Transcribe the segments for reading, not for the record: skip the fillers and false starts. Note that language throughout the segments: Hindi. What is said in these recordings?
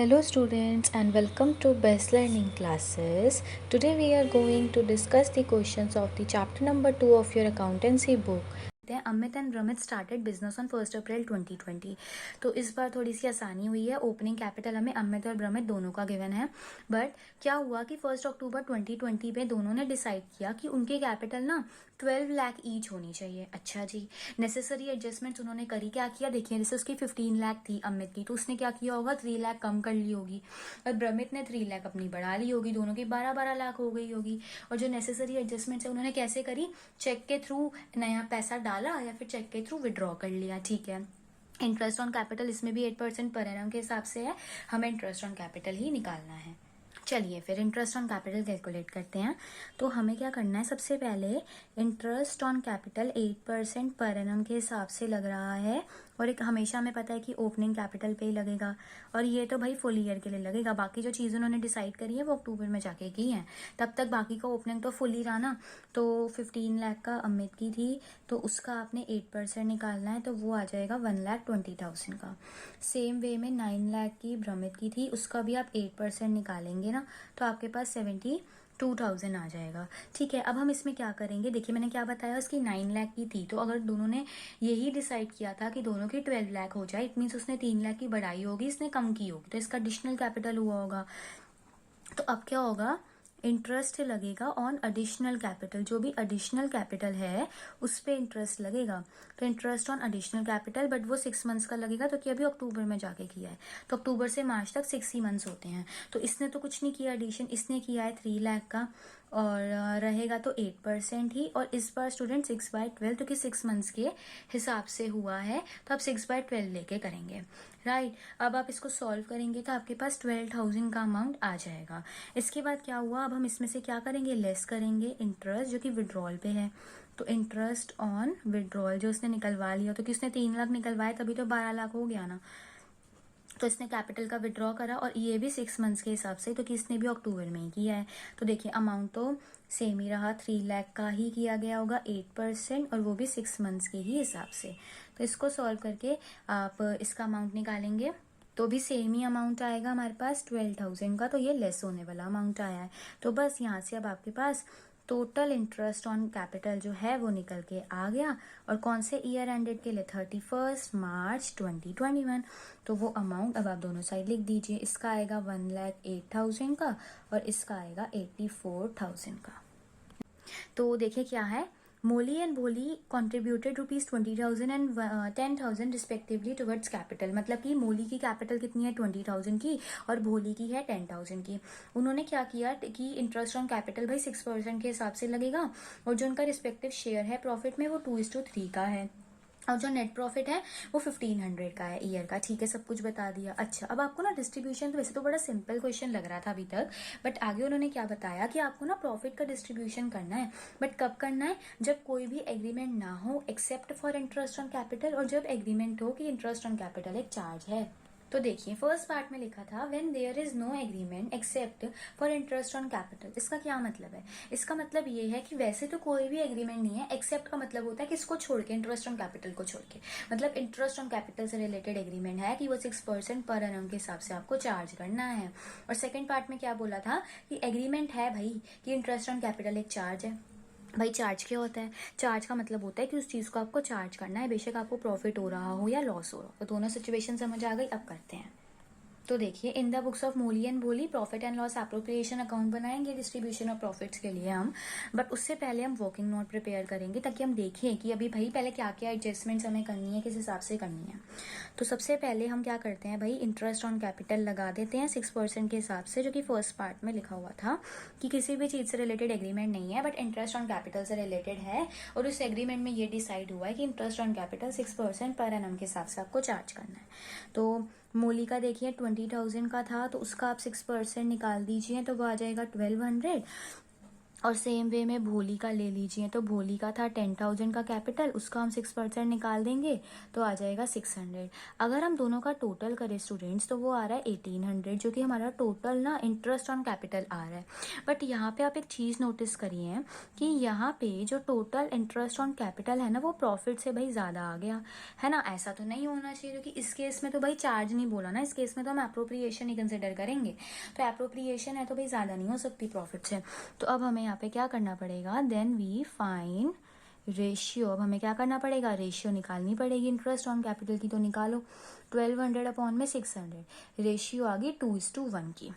Hello students and welcome to Best Learning Classes. Today we are going to discuss the questions of the chapter number 2 of your accountancy book. Amit and Bramit started business on 1 April 2020। तो इस बार थोड़ी सी आसानी हुई है। ओपनिंग कैपिटल हमें अमित और ब्रमित दोनों का गिवन है, बट क्या हुआ कि 1 अक्टूबर 2020 पे दोनों ने डिसाइड किया कि उनकी कैपिटल ना 12 लाख ईच होनी चाहिए। अच्छा जी, नेसेसरी एडजस्टमेंट्स उन्होंने करी। क्या किया देखिए, जैसे उसकी 15 लाख थी अमित की, तो उसने क्या किया होगा 3 लाख कम कर ली होगी, और ब्रमित ने 3 लाख अपनी बढ़ा ली होगी, दोनों की 12-12 लाख हो गई होगी। और जो नेसेसरी एडजस्टमेंट्स है उन्होंने कैसे करी, चेक के थ्रू नया पैसा डाला या फिर चेक के थ्रू विड्रॉ कर लिया। ठीक है, इंटरेस्ट ऑन कैपिटल इसमें भी 8% पर एनम के हिसाब से है, हमें इंटरेस्ट ऑन कैपिटल ही निकालना है। चलिए फिर इंटरेस्ट ऑन कैपिटल कैलकुलेट करते हैं। तो हमें क्या करना है, सबसे पहले interest on capital 8% per annum के हिसाब से लग रहा है, और एक हमेशा हमें पता है कि ओपनिंग कैपिटल पे ही लगेगा, और ये तो भाई फुल ईयर के लिए लगेगा। बाकी जो चीज़ उन्होंने डिसाइड करी है वो अक्टूबर में जाके की है, तब तक बाकी का ओपनिंग तो फुल ही रहा ना। तो 15 लाख का अमित की थी, तो उसका आपने 8% निकालना है, तो वो आ जाएगा 1,20,000 का। सेम वे में 9 लाख की ब्रमित की थी, उसका भी आप 8% निकालेंगे ना, तो आपके पास 72,000 आ जाएगा। ठीक है, अब हम इसमें क्या करेंगे, देखिए मैंने क्या बताया, उसकी 9 लाख की थी, तो अगर दोनों ने यही डिसाइड किया था कि दोनों की 12 लाख हो जाए, इट मीन्स उसने 3 लाख की बढ़ाई होगी, इसने कम की होगी, तो इसका एडिशनल कैपिटल हुआ होगा। तो अब क्या होगा, इंटरेस्ट लगेगा ऑन एडिशनल कैपिटल, जो भी एडिशनल कैपिटल है उस पे इंटरेस्ट लगेगा। तो interest on additional capital, but वो 6 मंथ्स का लगेगा, तो कि अभी अक्टूबर में जाके किया है, तो अक्टूबर से मार्च तक 6 ही मंथ्स होते हैं। तो इसने तो कुछ नहीं किया एडिशन, इसने किया है 3 लाख का, और रहेगा तो 8% ही। और इस बार स्टूडेंट 6/12, तो कि 6 मंथ्स के हिसाब से हुआ है, तो आप 6/12 लेके करेंगे। राइट, अब आप इसको सॉल्व करेंगे तो आपके पास 12,000 का अमाउंट आ जाएगा। इसके बाद क्या हुआ, अब हम इसमें से क्या करेंगे, लेस करेंगे इंटरेस्ट जो कि विड्रॉल पे है। तो इंटरेस्ट ऑन विड्रॉल जो उसने निकलवा लिया, तो कि उसने 3 लाख निकलवाए, तभी तो 12 लाख हो गया ना। तो इसने कैपिटल का विड्रॉ करा, और ये भी 6 मंथ्स के हिसाब से, तो कि इसने भी अक्टूबर में ही किया है। तो देखिए अमाउंट तो सेम ही रहा, 3 लाख का ही किया गया होगा 8%, और वो भी 6 मंथ्स के ही हिसाब से। तो इसको सॉल्व करके आप इसका अमाउंट निकालेंगे, तो भी सेम ही अमाउंट आएगा हमारे पास 12,000 का, तो ये लेस होने वाला अमाउंट आया है। तो बस यहाँ से अब आपके पास टोटल इंटरेस्ट ऑन कैपिटल जो है वो निकल के आ गया, और कौन से ईयर एंडेड के लिए, 31 मार्च 2021। तो वो अमाउंट अब आप दोनों साइड लिख दीजिए, इसका आएगा 1,08,000 का, और इसका आएगा 84,000 का। तो देखिए क्या है, मोली एंड भोली contributed ₹20,000 and 10,000 respectively towards capital. मतलब कि मोली की कैपिटल कितनी है 20,000 की, और भोली की है 10,000 की। उन्होंने क्या किया कि इंटरेस्ट ऑन कैपिटल भाई 6% के हिसाब से लगेगा, और जो उनका रिस्पेक्टिव शेयर है प्रॉफिट में वो 2:3 का है, और जो नेट प्रॉफिट है वो 1,500 का है ईयर का। ठीक है, सब कुछ बता दिया। अच्छा, अब आपको ना डिस्ट्रीब्यूशन, तो वैसे तो बड़ा सिंपल क्वेश्चन लग रहा था अभी तक, बट आगे उन्होंने क्या बताया कि आपको ना प्रॉफिट का डिस्ट्रीब्यूशन करना है, बट कब करना है, जब कोई भी एग्रीमेंट ना हो except for interest on capital, और जब एग्रीमेंट हो कि इंटरेस्ट ऑन कैपिटल एक चार्ज है। तो देखिए फर्स्ट पार्ट में लिखा था when there is no agreement except for interest on capital. इसका क्या मतलब है, इसका मतलब ये है कि वैसे तो कोई भी एग्रीमेंट नहीं है, एक्सेप्ट का मतलब होता है कि इसको छोड़ के, इंटरेस्ट ऑन कैपिटल को छोड़ के, मतलब इंटरेस्ट ऑन कैपिटल से रिलेटेड एग्रीमेंट है कि वो 6% पर एनम के हिसाब से आपको चार्ज करना है। और सेकेंड पार्ट में क्या बोला था कि एग्रीमेंट है भाई कि इंटरेस्ट ऑन कैपिटल एक चार्ज है। भाई चार्ज क्या होता है, चार्ज का मतलब होता है कि उस चीज को आपको चार्ज करना है, बेशक आपको प्रॉफिट हो रहा हो या लॉस हो रहा हो। तो दोनों सिचुएशन समझ आ गई, अब करते हैं। तो देखिए in the books of Molly and Bholi profit and loss appropriation account बनाएंगे डिस्ट्रीब्यूशन ऑफ प्रॉफिट्स के लिए हम, बट उससे पहले हम वर्किंग नोट प्रिपेयर करेंगे, ताकि हम देखें कि अभी भाई पहले क्या क्या एडजस्टमेंट्स हमें करनी है, किस हिसाब से करनी है। तो सबसे पहले हम क्या करते हैं भाई, इंटरेस्ट ऑन कैपिटल लगा देते हैं 6% के हिसाब से, जो कि फर्स्ट पार्ट में लिखा हुआ था कि किसी भी चीज से रिलेटेड एग्रीमेंट नहीं है, बट इंटरेस्ट ऑन कैपिटल से रिलेटेड है, और उस एग्रीमेंट में ये डिसाइड हुआ है कि interest on capital 6% per annum के हिसाब से आपको चार्ज करना है। तो मोली का देखिए 20,000 का था, तो उसका आप 6% निकाल दीजिए, तो वो आ जाएगा 1,200। और सेम वे में भोली का ले लीजिए, तो भोली का था 10,000 का कैपिटल, उसका हम 6% निकाल देंगे तो आ जाएगा 600। अगर हम दोनों का टोटल करें स्टूडेंट्स तो वो आ रहा है 1800, जो कि हमारा टोटल ना इंटरेस्ट ऑन कैपिटल आ रहा है। बट यहाँ पे आप एक चीज़ नोटिस करिए कि यहाँ पे जो टोटल इंटरेस्ट ऑन कैपिटल है ना वो प्रॉफिट से भाई ज़्यादा आ गया है ना। ऐसा तो नहीं होना चाहिए, क्योंकि इस केस में तो भाई चार्ज नहीं बोला ना, इस केस में तो हम एप्रोप्रिएशन ही कंसिडर करेंगे। तो एप्रोप्रिएशन है तो भाई ज़्यादा नहीं हो सकती प्रॉफिट से। तो अब हमें यहाँ पे क्या करना पड़ेगा, देन वी फाइंड रेशियो। अब हमें क्या करना पड़ेगा, रेशियो निकालनी पड़ेगी इंटरेस्ट ऑन कैपिटल की। तो निकालो 1200 अपॉन में 600, रेशियो आ गई 2:1 की।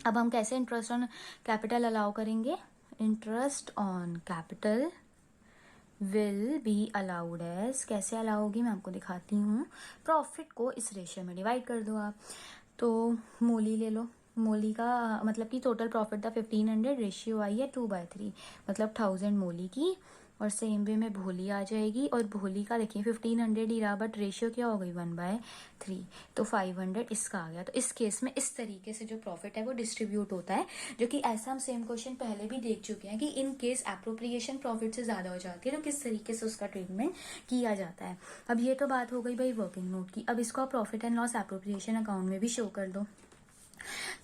अब हम कैसे इंटरेस्ट ऑन कैपिटल अलाउ करेंगे, interest on capital will be allowed as, कैसे अलाउ होगी मैं आपको दिखाती हूँ। प्रॉफिट को इस रेशियो में डिवाइड कर दो आप। तो मोली ले लो, मोली का मतलब कि टोटल प्रॉफिट था 1500, रेशियो आई है 2/3, मतलब 1000 मोली की। और सेम वे में भोली आ जाएगी, और भोली का देखिए 1500 ही रहा, बट रेशियो क्या हो गई 1/3, तो 500 इसका आ गया। तो इस केस में इस तरीके से जो प्रॉफिट है वो डिस्ट्रीब्यूट होता है, जो कि ऐसा हम सेम क्वेश्चन पहले भी देख चुके हैं कि इन केस एप्रोप्रिएशन प्रॉफिट से ज्यादा हो जाती है तो किस तरीके से उसका ट्रीटमेंट किया जाता है। अब ये तो बात हो गई भाई वर्किंग नोट की। अब इसको profit and loss appropriation account में भी शो कर दो।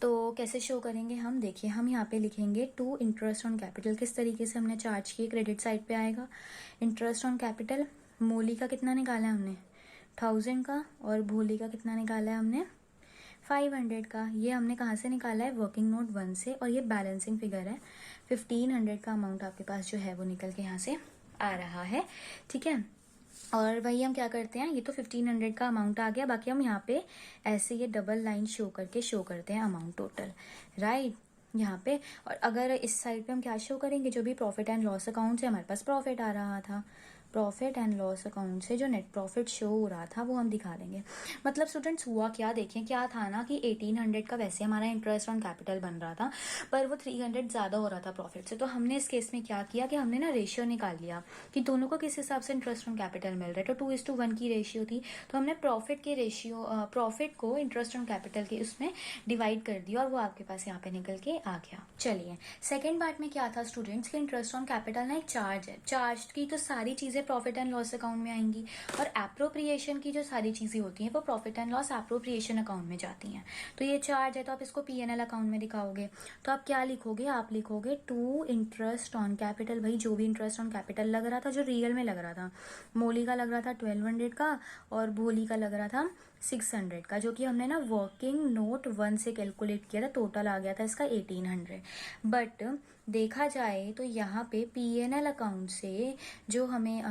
तो कैसे शो करेंगे हम, देखिए हम यहाँ पे लिखेंगे टू इंटरेस्ट ऑन कैपिटल। किस तरीके से हमने चार्ज किए, क्रेडिट साइड पे आएगा इंटरेस्ट ऑन कैपिटल। मोली का कितना निकाला है हमने 1000 का, और भोली का कितना निकाला है हमने 500 का। ये हमने कहाँ से निकाला है, वर्किंग नोट 1 से, और ये बैलेंसिंग फिगर है। 1500 का अमाउंट आपके पास जो है वो निकल के यहाँ से आ रहा है, ठीक है। और वही हम क्या करते हैं, ये तो 1500 का अमाउंट आ गया, बाकी हम यहाँ पे ऐसे ये डबल लाइन शो करके शो करते हैं अमाउंट टोटल, राइट यहाँ पे। और अगर इस साइड पे हम क्या शो करेंगे, जो भी प्रॉफिट एंड लॉस अकाउंट से हमारे पास प्रॉफिट आ रहा था, प्रॉफिट एंड लॉस अकाउंट से जो नेट प्रॉफिट शो हो रहा था वो हम दिखा देंगे। मतलब स्टूडेंट्स हुआ क्या, देखें क्या था ना कि 1800 का वैसे हमारा इंटरेस्ट ऑन कैपिटल बन रहा था, पर वो 300 ज्यादा हो रहा था प्रॉफिट से। तो हमने इस केस में क्या किया कि हमने ना रेशियो निकाल लिया कि दोनों को किस हिसाब से इंटरेस्ट ऑन कैपिटल मिल रहा है। तो 2:1 की रेशियो थी, तो हमने प्रॉफिट के रेशियो प्रॉफिट को इंटरेस्ट ऑन कैपिटल के उसमें डिवाइड कर दिया, और वो आपके पास यहाँ पे निकल के आ गया। चलिए सेकेंड पार्ट में क्या था स्टूडेंट्स के, इंटरेस्ट ऑन कैपिटल ना एक चार्ज है, चार्ज की तो सारी चीजें प्रॉफिट एंड लॉस अकाउंट में आएंगी, और एप्रोप्रिएशन की जो सारी चीजें होती हैं वो profit and loss appropriation account में जाती हैं। तो ये चार्ज है तो आप इसको P&L अकाउंट में दिखाओगे, तो आप क्या लिखोगे, आप लिखोगे टू इंटरेस्ट ऑन कैपिटल। भाई जो भी इंटरेस्ट ऑन कैपिटल लग रहा था, जो रियल में लग रहा था, मोली का लग रहा था 1200 का, और भोली का लग रहा था 600 का, जो कि हमने ना वर्किंग नोट 1 से कैलकुलेट किया था, टोटल आ गया था इसका 1800। बट देखा जाए तो यहाँ पे P&L अकाउंट से जो हमें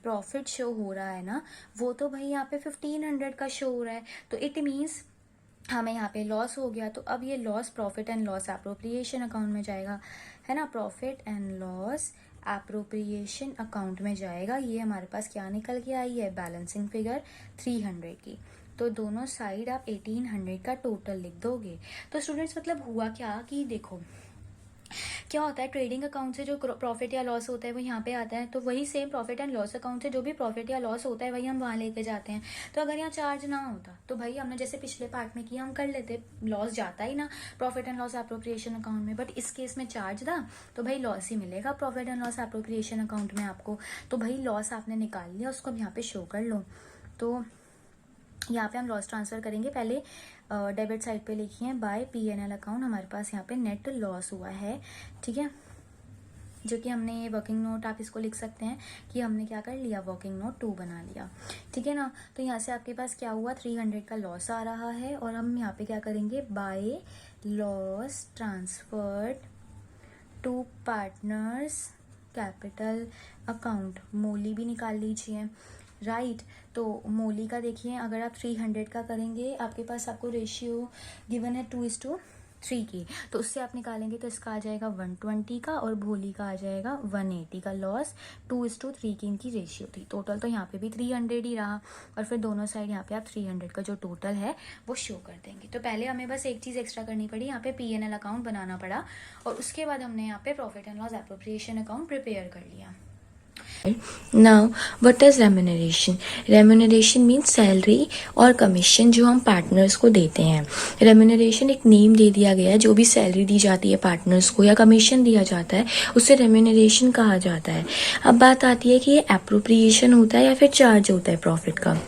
प्रॉफिट शो हो रहा है ना, वो तो भाई यहाँ पे 1500 का शो हो रहा है। तो इट मीन्स हमें यहाँ पे लॉस हो गया, तो अब ये loss profit and loss appropriation account में जाएगा, है ना, profit and loss appropriation account में जाएगा। ये हमारे पास क्या निकल के आई है, बैलेंसिंग फिगर 300 की। तो दोनों साइड आप 1800 का टोटल लिख दोगे। तो स्टूडेंट्स मतलब हुआ क्या कि देखो क्या होता है, ट्रेडिंग अकाउंट से जो प्रॉफिट या लॉस होता है वो यहाँ पे आता है, तो वही same profit and loss account से जो भी प्रॉफिट या लॉस होता है वही हम वहां लेके जाते हैं। तो अगर यहाँ चार्ज ना होता तो भाई हमने जैसे पिछले पार्ट में किया हम कर लेते, लॉस जाता ही ना profit and loss appropriation account में। बट इस केस में चार्ज था तो भाई लॉस ही मिलेगा profit and loss appropriation account में आपको। तो भाई लॉस आपने निकाल लिया, उसको अब यहाँ पे शो कर लो। तो यहाँ पे हम लॉस ट्रांसफर करेंगे, पहले डेबिट साइड पे लिखिए बाय P&L अकाउंट, हमारे पास यहाँ पे नेट लॉस हुआ है, ठीक है, जो कि हमने वर्किंग नोट आप इसको लिख सकते हैं कि हमने क्या कर लिया, वर्किंग नोट 2 बना लिया, ठीक है ना। तो यहाँ से आपके पास क्या हुआ, 300 का लॉस आ रहा है, और हम यहाँ पे क्या करेंगे, by loss transferred to partners capital account, Molly भी निकाल लीजिए, राइट। तो मोली का देखिए अगर आप 300 का करेंगे, आपके पास आपको रेशियो गिवन है 2:3 की, तो उससे आप निकालेंगे तो इसका आ जाएगा 120 का, और भोली का आ जाएगा 180 का लॉस। 2:3 की इनकी रेशियो थी, टोटल तो यहाँ पे भी 300 ही रहा, और फिर दोनों साइड यहाँ पे आप 300 का जो टोटल है वो शो कर देंगे। तो पहले हमें बस एक चीज एक्स्ट्रा करनी पड़ी, यहाँ पे P&L अकाउंट बनाना पड़ा, और उसके बाद हमने यहाँ पे profit and loss appropriation account prepare कर लिया। Now what is remuneration? Remuneration means salary और कमीशन जो हम पार्टनर्स को देते हैं। रेम्यूनरेशन एक नेम दे दिया गया है, जो भी सैलरी दी जाती है पार्टनर्स को या कमीशन दिया जाता है उसे रेम्यूनरेशन कहा जाता है। अब बात आती है कि ये एप्रोप्रिएशन होता है या फिर चार्ज होता है प्रॉफिट का।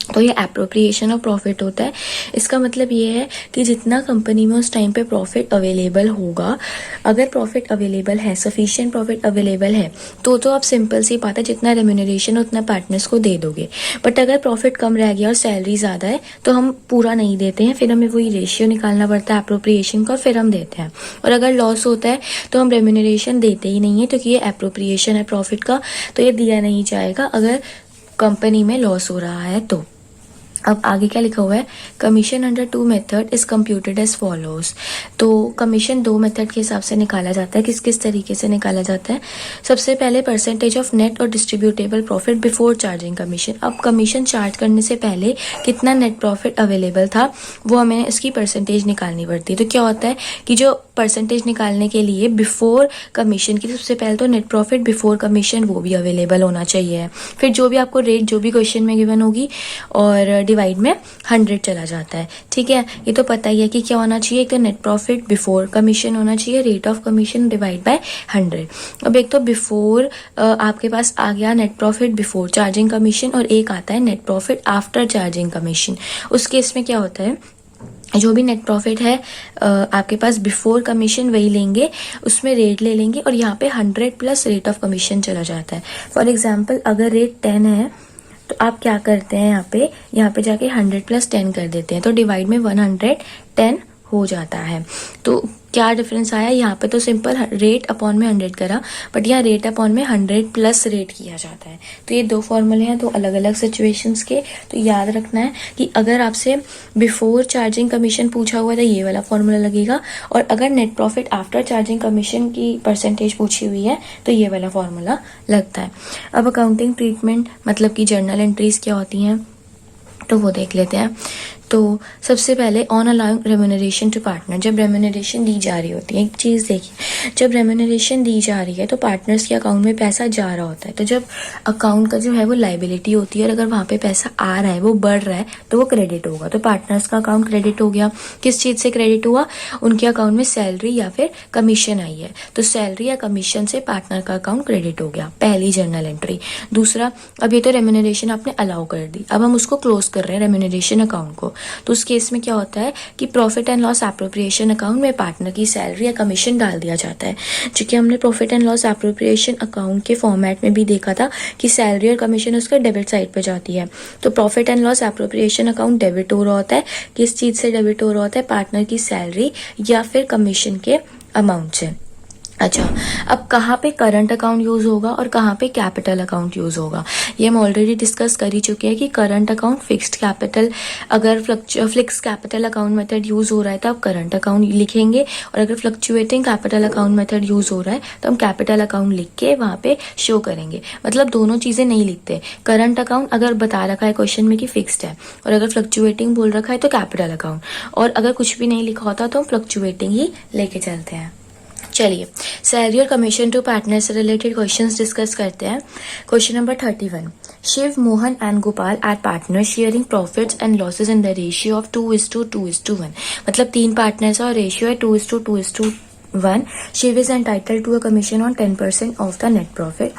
तो ये एप्रोप्रिएशन ऑफ प्रॉफिट होता है। इसका मतलब ये है कि जितना कंपनी में उस टाइम पे प्रॉफिट अवेलेबल होगा, अगर प्रॉफिट अवेलेबल है, सफिशिएंट प्रॉफिट अवेलेबल है, तो आप सिंपल सी बात है जितना रेम्यूनरेशन उतना पार्टनर्स को दे दोगे। बट अगर प्रॉफिट कम रह गया और सैलरी ज़्यादा है तो हम पूरा नहीं देते हैं, फिर हमें वही रेशियो निकालना पड़ता है एप्रोप्रिएशन का, फिर हम देते हैं। और अगर लॉस होता है तो हम रेम्यूनरेशन देते ही नहीं है, क्योंकि ये एप्रोप्रिएशन है प्रॉफिट का, तो ये दिया नहीं जाएगा अगर कंपनी में लॉस हो रहा है तो। अब आगे क्या लिखा हुआ है? Commission under 2 method is computed as follows. तो कमीशन 2 मेथड के हिसाब से निकाला जाता है। किस किस तरीके से निकाला जाता है? सबसे पहले परसेंटेज ऑफ नेट और distributable profit before charging commission. अब कमीशन चार्ज करने से पहले कितना नेट प्रॉफिट अवेलेबल था वो हमें इसकी परसेंटेज निकालनी पड़ती है। तो क्या होता है कि जो परसेंटेज निकालने के लिए बिफोर कमीशन की, सबसे पहले तो नेट प्रॉफिट बिफोर कमीशन वो भी अवेलेबल होना चाहिए। फिर जो भी आपको रेट जो भी क्वेश्चन में गिवन होगी और डिवाइड में 100 चला जाता है। ठीक है, ये तो पता ही है कि क्या होना चाहिए, एक तो नेट प्रॉफिट बिफोर कमीशन होना चाहिए, rate of commission divide by 100। अब एक तो बिफोर आपके पास आ गया net profit before charging commission, और एक आता है net profit after charging commission. उस केस में क्या होता है, जो भी नेट प्रॉफिट है आपके पास बिफोर कमीशन वही लेंगे, उसमें रेट ले लेंगे और यहाँ पे 100 प्लस रेट ऑफ कमीशन चला जाता है। फॉर एग्जांपल अगर रेट 10 है तो आप क्या करते हैं, यहाँ पे जाके 100 प्लस 10 कर देते हैं, तो डिवाइड में 110 हो जाता है। तो क्या डिफरेंस आया, यहाँ पे तो सिंपल रेट अपॉन में 100 करा, बट यहाँ रेट अपॉन में 100 प्लस रेट किया जाता है। तो ये दो फॉर्मूले हैं, दो अलग अलग सिचुएशंस के। तो याद रखना है कि अगर आपसे बिफोर चार्जिंग कमीशन पूछा हुआ है तो ये वाला फॉर्मूला लगेगा, और अगर net profit after charging commission की परसेंटेज पूछी हुई है तो ये वाला फॉर्मूला लगता है। अब अकाउंटिंग ट्रीटमेंट मतलब कि जर्नल एंट्रीज क्या होती हैं तो वो देख लेते हैं। तो सबसे पहले on allowing remuneration to partner, जब रेम्यूनरेशन दी जा रही होती है, एक चीज़ देखिए, जब रेम्यूनरेशन दी जा रही है तो पार्टनर्स के अकाउंट में पैसा जा रहा होता है। तो जब अकाउंट का जो है वो लाइबिलिटी होती है और अगर वहाँ पे पैसा आ रहा है, वो बढ़ रहा है, तो वो क्रेडिट होगा। तो पार्टनर्स का अकाउंट क्रेडिट हो गया। किस चीज़ से क्रेडिट हुआ? उनके अकाउंट में सैलरी या फिर कमीशन आई है, तो सैलरी या कमीशन से पार्टनर का अकाउंट क्रेडिट हो गया, पहली जर्नल एंट्री। दूसरा, अब ये तो रेम्यूनरेशन आपने अलाउ कर दी, अब हम उसको क्लोज कर रहे हैं रेम्यूनरेशन अकाउंट को। तो उस केस में क्या होता है कि profit and loss appropriation account में पार्टनर की सैलरी या कमीशन डाल दिया जाता है। क्योंकि हमने profit and loss appropriation account के फॉर्मेट में भी देखा था कि सैलरी और कमीशन उसका डेबिट साइड पे जाती है। तो profit and loss appropriation account debit हो रहा होता है। किस चीज से डेबिट हो रहा होता है? पार्टनर की सैलरी या फिर कमीशन के अमाउंट से। अच्छा, अब कहाँ पे करंट अकाउंट यूज होगा और कहाँ पे कैपिटल अकाउंट यूज होगा, ये हम ऑलरेडी डिस्कस कर ही चुके हैं कि करंट अकाउंट फिक्स्ड कैपिटल, अगर fix capital account method use हो रहा है तो आप करंट अकाउंट लिखेंगे, और अगर fluctuating capital account method use हो रहा है तो हम कैपिटल अकाउंट लिख के वहाँ पे शो करेंगे। मतलब दोनों चीजें नहीं लिखते। करंट अकाउंट अगर बता रखा है क्वेश्चन में कि फिक्स्ड है, और अगर फ्लक्चुएटिंग बोल रखा है तो कैपिटल अकाउंट, और अगर कुछ भी नहीं लिखा होता तो हम फ्लक्चुएटिंग ही लेके चलते हैं। चलिए, सैलरी और कमीशन टू पार्टनर से रिलेटेड क्वेश्चंस डिस्कस करते हैं। Question number 31, Shiv, Mohan and Gopal are partner sharing profits and losses in the ratio of 2:2:1। मतलब 3 पार्टनर्स और रेशियो है 2:2:1। Shiv is entitled to a commission on 10% of the net profit.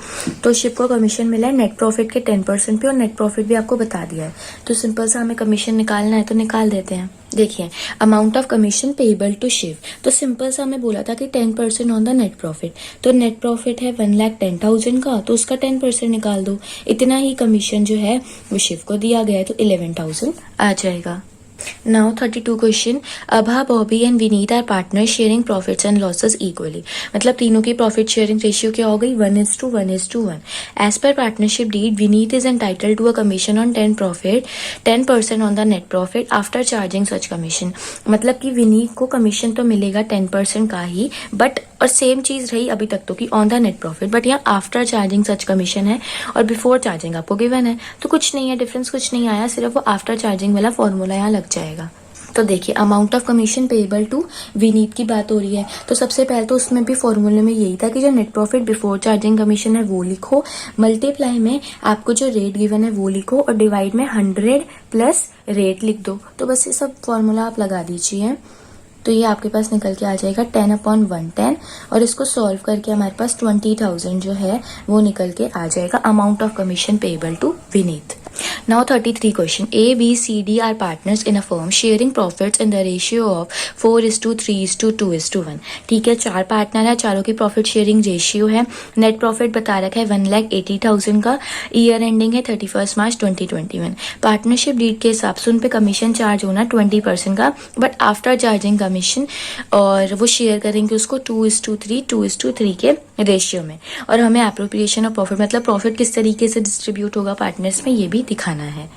तो शिव को कमीशन मिला है नेट प्रॉफिट के 10% पे, और नेट प्रॉफिट भी आपको बता दिया है। तो सिंपल सा हमें कमीशन निकालना है तो निकाल देते हैं। देखिए, amount of commission payable to Shiv, तो सिंपल सा हमें बोला था कि 10% ऑन द नेट प्रॉफिट। तो नेट प्रॉफिट है 1,10,000 का, तो उसका 10% निकाल दो। इतना ही कमीशन जो है वो शिव को दिया गया है, तो 11,000 आ जाएगा। Now 32 question, Abha, Bobby and Vineet are partner sharing profits and losses equally. मतलब तीनों की प्रॉफिट शेयरिंग रेशियो क्या हो गई? 1:1:1। As per partnership deed, Vineet is entitled to a commission on 10% on the net profit after charging such commission. मतलब कि विनीत को कमीशन तो मिलेगा 10% का ही, बट और सेम चीज रही अभी तक तो कि on the net profit, but यहाँ आफ्टर चार्जिंग सच कमीशन है और बिफोर चार्जिंग आपको गिवन है, तो कुछ नहीं है, डिफरेंस कुछ नहीं आया, सिर्फ वो आफ्टर चार्जिंग वाला फॉर्मूला यहाँ लग जाएगा। तो देखिए amount of commission payable to Vineet की बात हो रही है, तो सबसे पहले तो उसमें भी फॉर्मूले में यही था कि जो net profit before charging commission है वो लिखो, मल्टीप्लाई में आपको जो रेट गिवन है वो लिखो और डिवाइड में 100 प्लस रेट लिख दो। तो बस ये सब फॉर्मूला आप लगा दीजिए, तो ये आपके पास निकल के आ जाएगा 10/110 और इसको सॉल्व करके हमारे पास 20,000 जो है वो निकल के आ जाएगा amount of commission payable to Vineet. Now 33 question. A, B, C, D are partners in a firm sharing profits in the ratio of 4:3:2:1. ठीक है, चार पार्टनर है, चारों की प्रॉफिट शेयरिंग रेशियो है। नेट प्रॉफिट बता रखा है 1,80,000 का, ईयर एंडिंग है 31 मार्च 2021। पार्टनरशिप डीड के हिसाब से उन पे कमीशन चार्ज होना 20% का, बट आफ्टर चार्जिंग कमीशन, और वो शेयर करेंगे उसको 2:3 के रेशियो में। और हमें एप्रोप्रिएशन ऑफ प्रॉफिट मतलब प्रॉफिट किस तरीके से डिस्ट्रीब्यूट होगा पार्टनर्स में ये भी दिखाना है।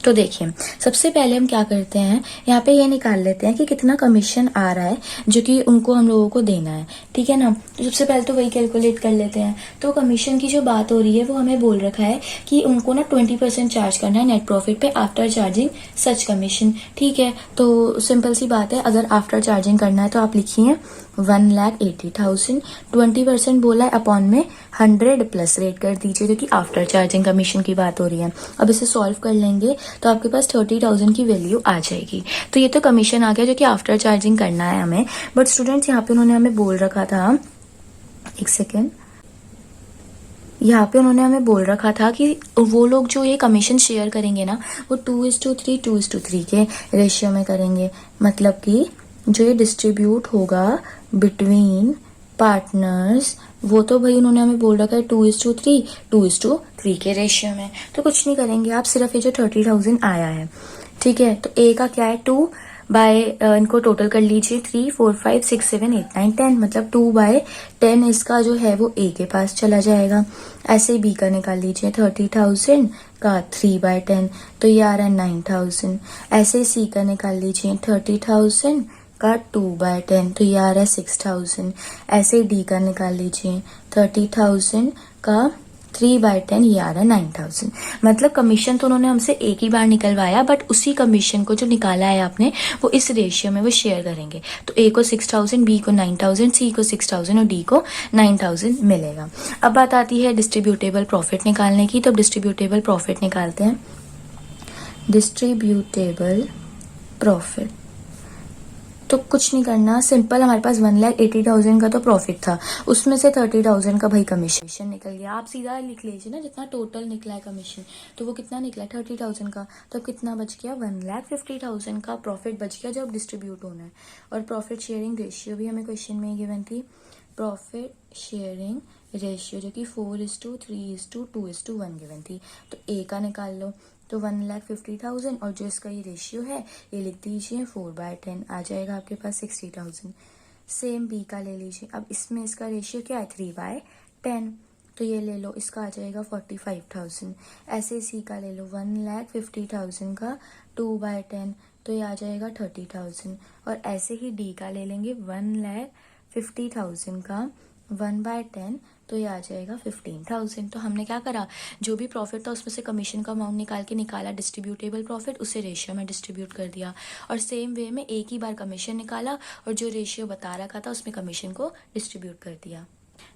तो देखिए सबसे पहले हम क्या करते हैं, यहाँ पे ये निकाल लेते हैं कि कितना कमीशन आ रहा है जो कि उनको हम लोगों को देना है, ठीक है ना। तो सबसे पहले तो वही कैलकुलेट कर लेते हैं। तो कमीशन की जो बात हो रही है वो हमें बोल रखा है कि उनको ना 20% चार्ज करना है नेट प्रॉफिट पे आफ्टर चार्जिंग सच कमीशन, ठीक है। तो सिंपल सी बात है, अगर आफ्टर चार्जिंग करना है तो आप लिखिए 1,80,000, 20% बोला है अपॉन में 100 प्लस रेट कर दीजिए, क्योंकि आफ्टर चार्जिंग कमीशन की बात हो रही है। अब इसे सॉल्व कर लेंगे तो आपके पास 30,000 की वैल्यू आ जाएगी। तो ये तो कमीशन आ गया जो कि आफ्टर चार्जिंग करना है हमें। बट स्टूडेंट्स यहाँ पे उन्होंने हमें बोल रखा था, एक सेकेंड, यहाँ पे उन्होंने हमें बोल रखा था कि वो लोग जो ये कमीशन शेयर करेंगे ना वो 2:3 के रेशियो में करेंगे। मतलब कि जो ये डिस्ट्रीब्यूट होगा बिटवीन पार्टनर्स वो तो भाई उन्होंने हमें बोल रखा है 2:3 के रेशियो में। तो कुछ नहीं करेंगे आप, सिर्फ ये जो 30,000 आया है, ठीक है, तो ए का क्या है 2 बाय इनको टोटल कर लीजिए 3, 4, 5, 6, 7, 8, 9, 10, मतलब 2/10 इसका जो है वो ए के पास चला जाएगा। ऐसे बी का निकाल लीजिए 30,000 का 3/10, तो ये आ रहा है 9,000। ऐसे सी का निकाल लीजिए 30,000 का 2/10, तो ये आ रहा है 6,000। ऐसे डी का निकाल लीजिए 30,000 का 3/10, ये आ रहा है 9,000। मतलब कमीशन तो उन्होंने हमसे एक ही बार निकलवाया, बट उसी कमीशन को जो निकाला है आपने वो इस रेशियो में वो शेयर करेंगे। तो ए को 6,000, बी को 9,000, सी को 6,000 और डी को 9,000 मिलेगा। अब बात आती है डिस्ट्रीब्यूटेबल प्रॉफिट निकालने की। तो डिस्ट्रीब्यूटेबल प्रॉफिट निकालते हैं। डिस्ट्रीब्यूटेबल प्रॉफिट तो कुछ नहीं करना, सिंपल, हमारे पास 1,80,000 का तो प्रॉफिट था, उसमें से 30,000 का भाई कमीशन निकल गया। आप सीधा लिख लीजिए ना जितना टोटल निकला है कमीशन, तो वो कितना निकला है 30,000 का, तो कितना बच गया 1,50,000 का प्रॉफिट बच गया जो अब डिस्ट्रीब्यूट होना है। और प्रॉफिट शेयरिंग रेशियो भी हमें क्वेश्चन में गिवन थी, प्रॉफिट शेयरिंग रेशियो जो कि 4:3:2:1 गिवन थी। तो ए का निकाल लो, तो 1,50,000 और जो इसका ये रेशियो है ये लिख दीजिए 4/10, आ जाएगा आपके पास 60,000। सेम बी का ले लीजिए, अब इसमें इसका रेशियो क्या है 3/10, तो ये ले लो, इसका आ जाएगा 45,000। ऐसे सी का ले लो 1,50,000 का 2/10, तो ये आ जाएगा 30,000। और ऐसे ही डी का ले लेंगे 1,50,000 का 1/10, तो ये आ जाएगा 15,000। तो हमने क्या करा, जो भी प्रॉफिट था उसमें से कमीशन का अमाउंट निकाला डिस्ट्रीब्यूटेबल प्रॉफिट, उसे रेशियो में डिस्ट्रीब्यूट कर दिया। और सेम वे में एक ही बार कमीशन निकाला और जो रेशियो बता रखा था उसमें कमीशन को डिस्ट्रीब्यूट कर दिया।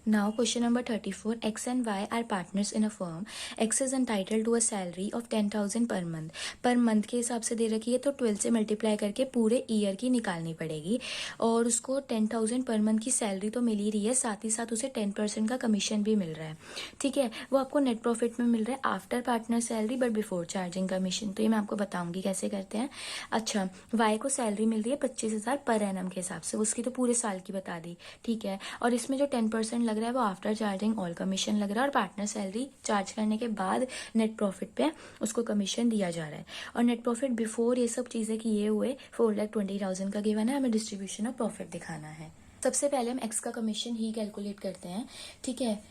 Now question number 34. X and Y are partners in a firm. X is entitled to a salary of 10,000 per month. Per month के हिसाब से दे रखी है तो 12 से मल्टीप्लाई करके पूरे ईयर की निकालनी पड़ेगी। और उसको 10,000 पर मंथ की सैलरी तो मिल ही रही है, साथ ही साथ उसे 10% का कमीशन भी मिल रहा है, ठीक है। वो आपको नेट प्रॉफिट में मिल रहा है after partner salary but before charging commission. तो ये मैं आपको बताऊंगी कैसे करते हैं। अच्छा, वाई को सैलरी मिल रही है 25,000 पर एनम के हिसाब से, उसकी तो पूरे साल की बता दी, ठीक है। और इसमें जो 10% लग रहा है वो आफ्टर चार्जिंग ऑल कमीशन लग रहा है, और पार्टनर सैलरी चार्ज करने के बाद नेट प्रॉफिट पे उसको कमीशन दिया जा रहा है। और नेट प्रॉफिट बिफोर ये सब चीजें किए हुए 4,20,000 का गिवन है, हमें डिस्ट्रीब्यूशन ऑफ प्रॉफिट दिखाना है। सबसे पहले हम एक्स का कमीशन ही कैलकुलेट करते हैं, ठीक है।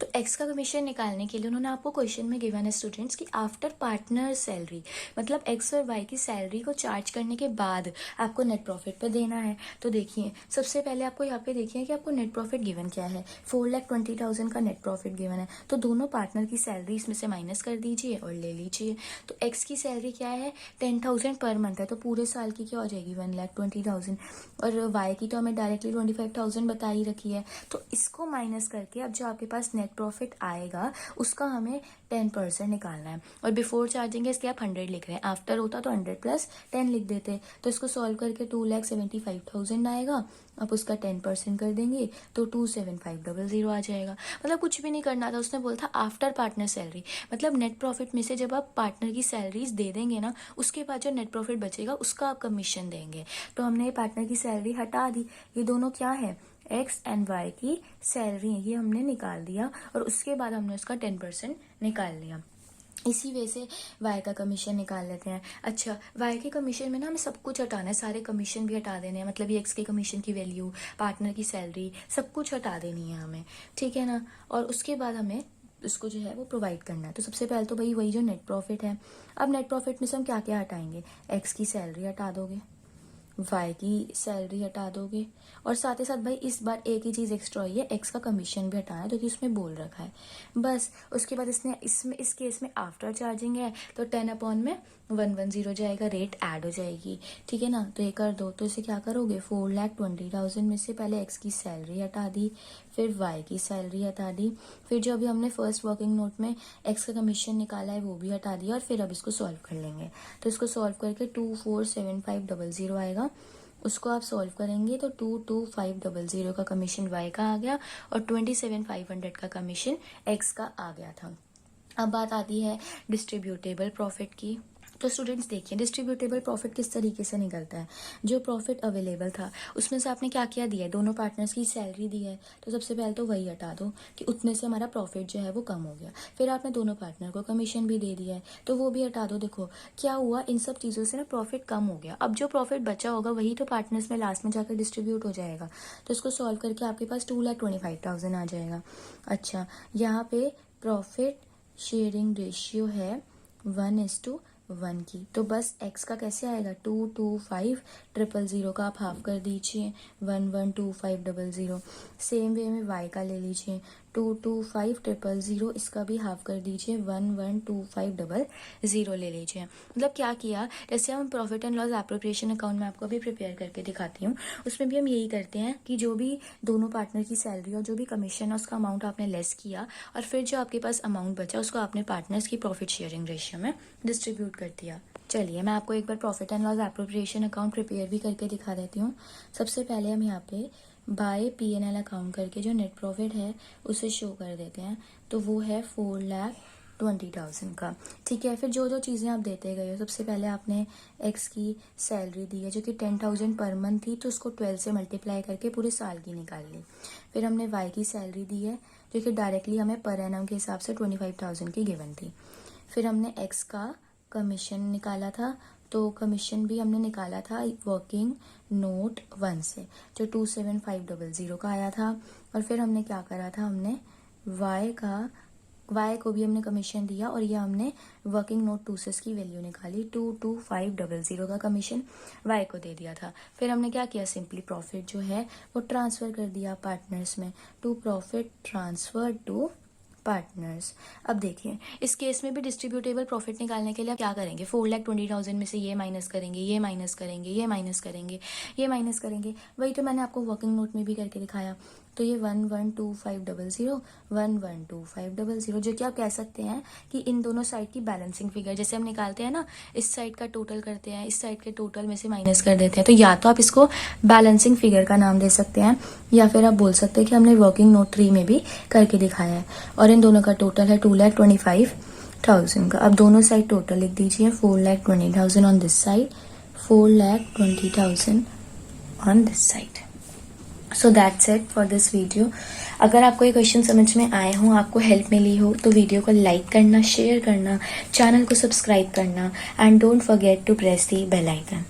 तो एक्स का कमीशन निकालने के लिए उन्होंने आपको क्वेश्चन में गिवन है स्टूडेंट्स कि आफ्टर पार्टनर सैलरी, मतलब एक्स और वाई की सैलरी को चार्ज करने के बाद आपको नेट प्रॉफिट पे देना है। तो देखिए सबसे पहले आपको यहाँ पे देखिए कि आपको नेट प्रॉफिट गिवन क्या है, 4,20,000 का नेट प्रॉफिट गिवन है। तो दोनों पार्टनर की सैलरी इसमें से माइनस कर दीजिए और ले लीजिए। तो एक्स की सैलरी क्या है, 10,000 पर मंथ है, तो पूरे साल की क्या हो जाएगी, 1,20,000। और वाई की तो हमें डायरेक्टली 25,000 बता ही रखी है। तो इसको माइनस करके अब जो आपके पास नेट प्रॉफिट आएगा उसका हमें 10% निकालना है। और बिफोर चार्जिंग है इसके आप 100 लिख रहे हैं, आफ्टर होता तो 100 + 10 लिख देते। तो इसको सॉल्व करके 2,75,000 आएगा। आप उसका 10% कर देंगे तो 2,75,000 आ जाएगा। मतलब कुछ भी नहीं करना था, उसने बोला था आफ्टर पार्टनर सैलरी, मतलब नेट प्रॉफिट में से जब आप पार्टनर की सैलरीज दे देंगे ना, उसके बाद जो नेट प्रॉफिट बचेगा उसका आप कमीशन देंगे। तो हमने पार्टनर की सैलरी हटा दी, ये दोनों क्या है, एक्स एंड वाई की सैलरी है, ये हमने निकाल दिया और उसके बाद हमने उसका 10% निकाल लिया। इसी वजह से वाई का कमीशन निकाल लेते हैं। अच्छा, वाई के कमीशन में ना हमें सब कुछ हटाना है, सारे कमीशन भी हटा देने हैं, मतलब ये एक्स के कमीशन की वैल्यू, पार्टनर की सैलरी, सब कुछ हटा देनी है हमें, ठीक है ना। और उसके बाद हमें उसको जो है वो प्रोवाइड करना है। तो सबसे पहले तो भाई वही जो नेट प्रॉफिट है, अब नेट प्रॉफिट में से हम क्या क्या हटाएंगे, एक्स की सैलरी हटा दोगे, वाई की सैलरी हटा दोगे, और साथ ही साथ भाई इस बार एक ही चीज़ एक्स्ट्रा हुई है, एक्स का कमीशन भी हटाना है, तो उसमें बोल रखा है बस। उसके बाद इसमें इस केस में आफ्टर चार्जिंग है तो 10/110 जाएगा, रेट ऐड हो जाएगी, ठीक है ना। तो ये कर दो, तो इसे क्या करोगे, 4,20,000 में से पहले एक्स की सैलरी हटा दी, फिर वाई की सैलरी हटा दी, फिर जो अभी हमने फर्स्ट वर्किंग नोट में एक्स का कमीशन निकाला है वो भी हटा दिया, और फिर अब इसको सॉल्व कर लेंगे। तो इसको सॉल्व करके 247500 आएगा, उसको आप सॉल्व करेंगे तो 22,500 का कमीशन वाई का आ गया और 27,500 का कमीशन एक्स का आ गया था। अब बात आती है डिस्ट्रीब्यूटेबल प्रॉफिट की। तो स्टूडेंट्स देखिए डिस्ट्रीब्यूटेबल प्रॉफिट किस तरीके से निकलता है, जो प्रॉफिट अवेलेबल था उसमें से आपने क्या क्या दिया है, दोनों पार्टनर्स की सैलरी दी है, तो सबसे पहले तो वही हटा दो कि उतने से हमारा प्रॉफिट जो है वो कम हो गया। फिर आपने दोनों पार्टनर को कमीशन भी दे दिया है तो वो भी हटा दो। देखो क्या हुआ, इन सब चीज़ों से ना प्रॉफिट कम हो गया। अब जो प्रॉफिट बचा होगा वही तो पार्टनर्स में लास्ट में जाकर डिस्ट्रीब्यूट हो जाएगा। तो इसको सॉल्व करके आपके पास 2,25,000 आ जाएगा। अच्छा, यहाँ पे प्रॉफिट शेयरिंग रेशियो है 1:1 की, तो बस x का कैसे आएगा, 225,000 का आप हाफ कर दीजिए, 1,125,000। सेम वे में y का ले लीजिए, 225,000, इसका भी हाफ कर दीजिए, 1,125,000 ले लीजिए। मतलब क्या किया, जैसे हम profit and loss appropriation account में आपको अभी प्रिपेयर करके दिखाती हूँ, उसमें भी हम यही करते हैं कि जो भी दोनों पार्टनर की सैलरी और जो भी कमीशन है उसका अमाउंट आपने लेस किया, और फिर जो आपके पास अमाउंट बचा उसको आपने पार्टनर्स की प्रॉफिट शेयरिंग रेशियो में डिस्ट्रीब्यूट कर दिया। चलिए मैं आपको एक बार profit and loss appropriation account prepare भी करके दिखा देती हूँ। सबसे पहले हम यहाँ पे बाय P&L अकाउंट करके जो नेट प्रॉफिट है उसे शो कर देते हैं, तो वो है 4,20,000 का, ठीक है। फिर जो जो चीज़ें आप देते गए हो, सबसे पहले आपने एक्स की सैलरी दी है जो कि 10,000 पर मंथ थी, तो उसको 12 से मल्टीप्लाई करके पूरे साल की निकाल ली। फिर हमने वाई की सैलरी दी है जो कि डायरेक्टली हमें पर एनम के हिसाब से 25,000 की गिवन थी। फिर हमने एक्स का कमीशन निकाला था, तो कमीशन भी हमने निकाला था वर्किंग नोट 1 से, जो 27,500 का आया था। और फिर हमने क्या करा था, हमने वाई को भी हमने कमीशन दिया और ये हमने वर्किंग नोट 2 से इसकी वैल्यू निकाली, 22,500 का कमीशन वाई को दे दिया था। फिर हमने क्या किया, सिंपली प्रॉफिट जो है वो ट्रांसफ़र कर दिया पार्टनर्स में, to profit transfer to partners. अब देखिए इस केस में भी डिस्ट्रीब्यूटेबल प्रॉफिट निकालने के लिए क्या करेंगे, 4,20,000 में से ये माइनस करेंगे, ये माइनस करेंगे, ये माइनस करेंगे, ये माइनस करेंगे, वही तो मैंने आपको वर्किंग नोट में भी करके दिखाया। तो ये 1,125,000, 1,125,000, जो कि आप कह सकते हैं कि इन दोनों साइड की बैलेंसिंग फिगर, जैसे हम निकालते हैं ना, इस साइड का टोटल करते हैं, इस साइड के टोटल में से माइनस कर देते हैं, तो या तो आप इसको बैलेंसिंग फिगर का नाम दे सकते हैं, या फिर आप बोल सकते हैं कि हमने वर्किंग नोट 3 में भी करके दिखाया है। और इन दोनों का टोटल है 2,25,000 का। अब दोनों साइड टोटल लिख दीजिए, 4,20,000 on this side, 4,20,000 on this side. So that's it for this video. अगर आपको ये क्वेश्चन समझ में आए हों, आपको हेल्प मिली हो, तो वीडियो को लाइक करना, शेयर करना, चैनल को सब्सक्राइब करना, and don't forget to press the bell icon.